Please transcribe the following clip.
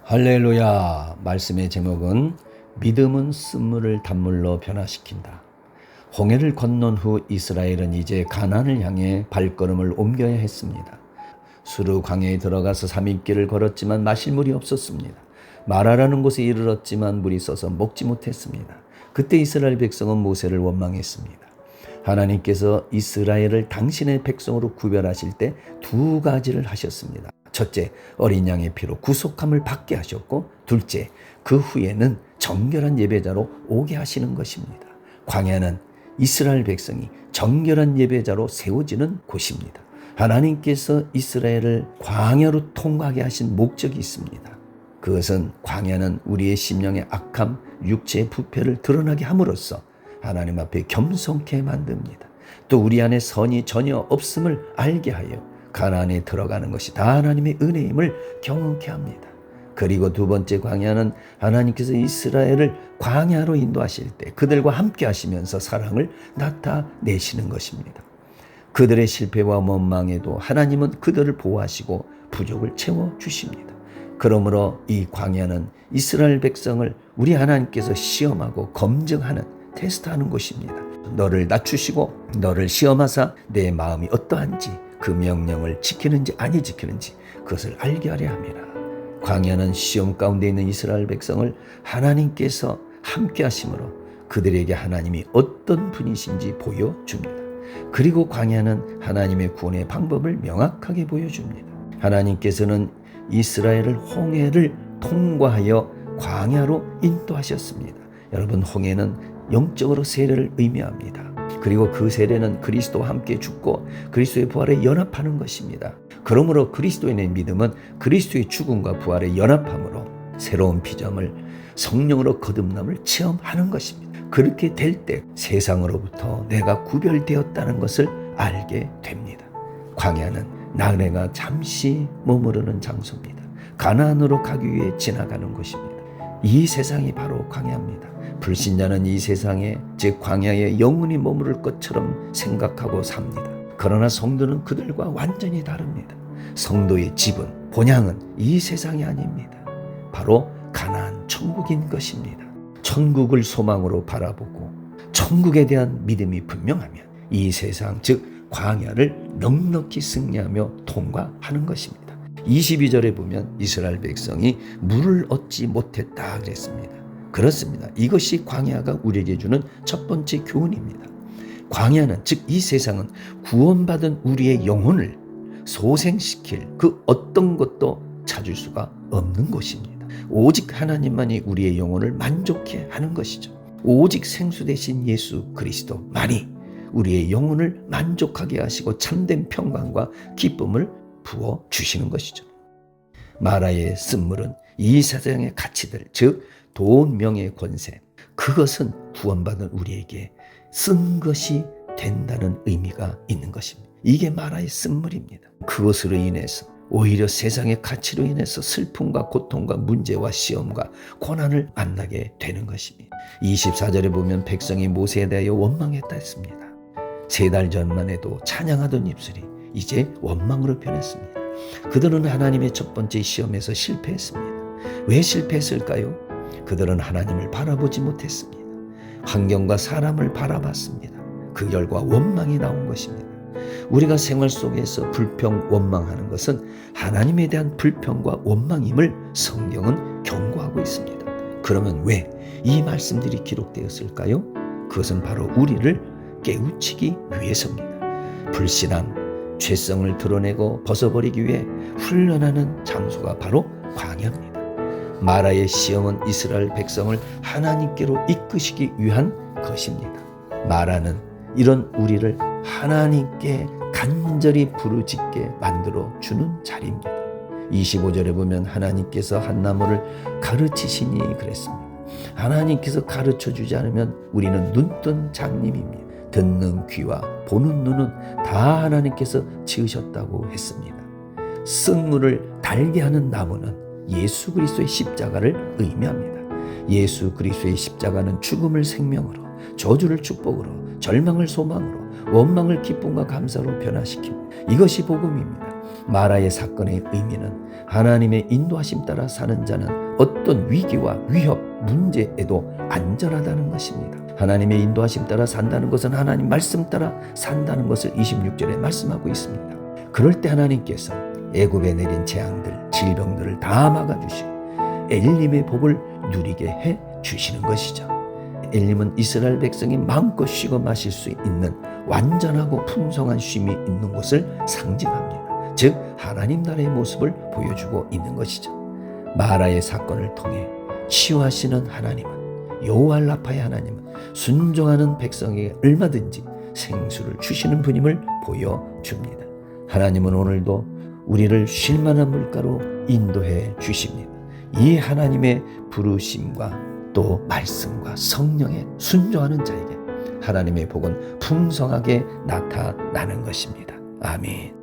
할렐루야. 말씀의 제목은 믿음은 쓴물을 단물로 변화시킨다. 홍해를 건넌 후 이스라엘은 이제 가나안을 향해 발걸음을 옮겨야 했습니다. 수르 광야에 들어가서 3일길을 걸었지만 마실 물이 없었습니다. 마라라는 곳에 이르렀지만 물이 써서 먹지 못했습니다. 그때 이스라엘 백성은 모세를 원망했습니다. 하나님께서 이스라엘을 당신의 백성으로 구별하실 때 두 가지를 하셨습니다. 첫째, 어린 양의 피로 구속함을 받게 하셨고, 둘째, 그 후에는 정결한 예배자로 오게 하시는 것입니다. 광야는 이스라엘 백성이 정결한 예배자로 세워지는 곳입니다. 하나님께서 이스라엘을 광야로 통과하게 하신 목적이 있습니다. 그것은 광야는 우리의 심령의 악함, 육체의 부패를 드러나게 함으로써 하나님 앞에 겸손케 만듭니다. 또 우리 안에 선이 전혀 없음을 알게 하여 가나안에 들어가는 것이 다 하나님의 은혜임을 경험케 합니다. 그리고 두 번째 광야는 하나님께서 이스라엘을 광야로 인도하실 때 그들과 함께 하시면서 사랑을 나타내시는 것입니다. 그들의 실패와 원망에도 하나님은 그들을 보호하시고 부족을 채워주십니다. 그러므로 이 광야는 이스라엘 백성을 우리 하나님께서 시험하고 검증하는 테스트하는 곳입니다. 너를 낮추시고 너를 시험하사 내 마음이 어떠한지 그 명령을 지키는지 아니 지키는지 그것을 알게 하려 함이라. 광야는 시험 가운데 있는 이스라엘 백성을 하나님께서 함께 하심으로 그들에게 하나님이 어떤 분이신지 보여줍니다. 그리고 광야는 하나님의 구원의 방법을 명확하게 보여줍니다. 하나님께서는 이스라엘을 홍해를 통과하여 광야로 인도하셨습니다. 여러분, 홍해는 영적으로 세례를 의미합니다. 그리고 그 세례는 그리스도와 함께 죽고 그리스도의 부활에 연합하는 것입니다. 그러므로 그리스도인의 믿음은 그리스도의 죽음과 부활에 연합함으로 새로운 피조물, 성령으로 거듭남을 체험하는 것입니다. 그렇게 될 때 세상으로부터 내가 구별되었다는 것을 알게 됩니다. 광야는 나그네가 잠시 머무르는 장소입니다. 가나안으로 가기 위해 지나가는 곳입니다. 이 세상이 바로 광야입니다. 불신자는 이 세상에, 즉 광야에 영원히 머무를 것처럼 생각하고 삽니다. 그러나 성도는 그들과 완전히 다릅니다. 성도의 집은, 본향은 이 세상이 아닙니다. 바로 가나안 천국인 것입니다. 천국을 소망으로 바라보고 천국에 대한 믿음이 분명하면 이 세상, 즉 광야를 넉넉히 승리하며 통과하는 것입니다. 22절에 보면 이스라엘 백성이 물을 얻지 못했다 그랬습니다. 그렇습니다. 이것이 광야가 우리에게 주는 첫 번째 교훈입니다. 광야는, 즉 이 세상은 구원받은 우리의 영혼을 소생시킬 그 어떤 것도 찾을 수가 없는 곳입니다. 오직 하나님만이 우리의 영혼을 만족해 하는 것이죠. 오직 생수 되신 예수 그리스도만이 우리의 영혼을 만족하게 하시고 참된 평강과 기쁨을 부어주시는 것이죠. 마라의 쓴물은 이 세상의 가치들, 즉 돈, 명예, 권세, 그것은 구원받은 우리에게 쓴 것이 된다는 의미가 있는 것입니다. 이게 마라의 쓴물입니다. 그것으로 인해서 오히려 세상의 가치로 인해서 슬픔과 고통과 문제와 시험과 고난을 만나게 되는 것입니다. 24절에 보면 백성이 모세에 대하여 원망했다 했습니다. 3달 전만 해도 찬양하던 입술이 이제 원망으로 변했습니다. 그들은 하나님의 첫 번째 시험에서 실패했습니다. 왜 실패했을까요? 그들은 하나님을 바라보지 못했습니다. 환경과 사람을 바라봤습니다. 그 결과 원망이 나온 것입니다. 우리가 생활 속에서 불평, 원망하는 것은 하나님에 대한 불평과 원망임을 성경은 경고하고 있습니다. 그러면 왜 이 말씀들이 기록되었을까요? 그것은 바로 우리를 깨우치기 위해서입니다. 불신앙, 죄성을 드러내고 벗어버리기 위해 훈련하는 장소가 바로 광야입니다. 마라의 시험은 이스라엘 백성을 하나님께로 이끄시기 위한 것입니다. 마라는 이런 우리를 하나님께 간절히 부르짖게 만들어 주는 자리입니다. 25절에 보면 하나님께서 한 나무를 가르치시니 그랬습니다. 하나님께서 가르쳐 주지 않으면 우리는 눈뜬 장님입니다. 듣는 귀와 보는 눈은 다 하나님께서 지으셨다고 했습니다. 쓴물을 달게 하는 나무는 예수 그리스도의 십자가를 의미합니다. 예수 그리스도의 십자가는 죽음을 생명으로, 저주를 축복으로, 절망을 소망으로, 원망을 기쁨과 감사로 변화시킵니다. 이것이 복음입니다. 마라의 사건의 의미는 하나님의 인도하심 따라 사는 자는 어떤 위기와 위협, 문제에도 안전하다는 것입니다. 하나님의 인도하심 따라 산다는 것은 하나님 말씀 따라 산다는 것을 26절에 말씀하고 있습니다. 그럴 때 하나님께서 애굽에 내린 재앙들, 질병들을 다 막아주시고 엘림의 복을 누리게 해 주시는 것이죠. 엘림은 이스라엘 백성이 마음껏 쉬고 마실 수 있는 완전하고 풍성한 쉼이 있는 곳을 상징합니다. 즉 하나님 나라의 모습을 보여주고 있는 것이죠. 마라의 사건을 통해 치유하시는 하나님은, 여호와 라파의 하나님은 순종하는 백성에게 얼마든지 생수를 주시는 분임을 보여줍니다. 하나님은 오늘도 우리를 쉴만한 물가로 인도해 주십니다. 이 하나님의 부르심과 또 말씀과 성령에 순종하는 자에게 하나님의 복은 풍성하게 나타나는 것입니다. 아멘.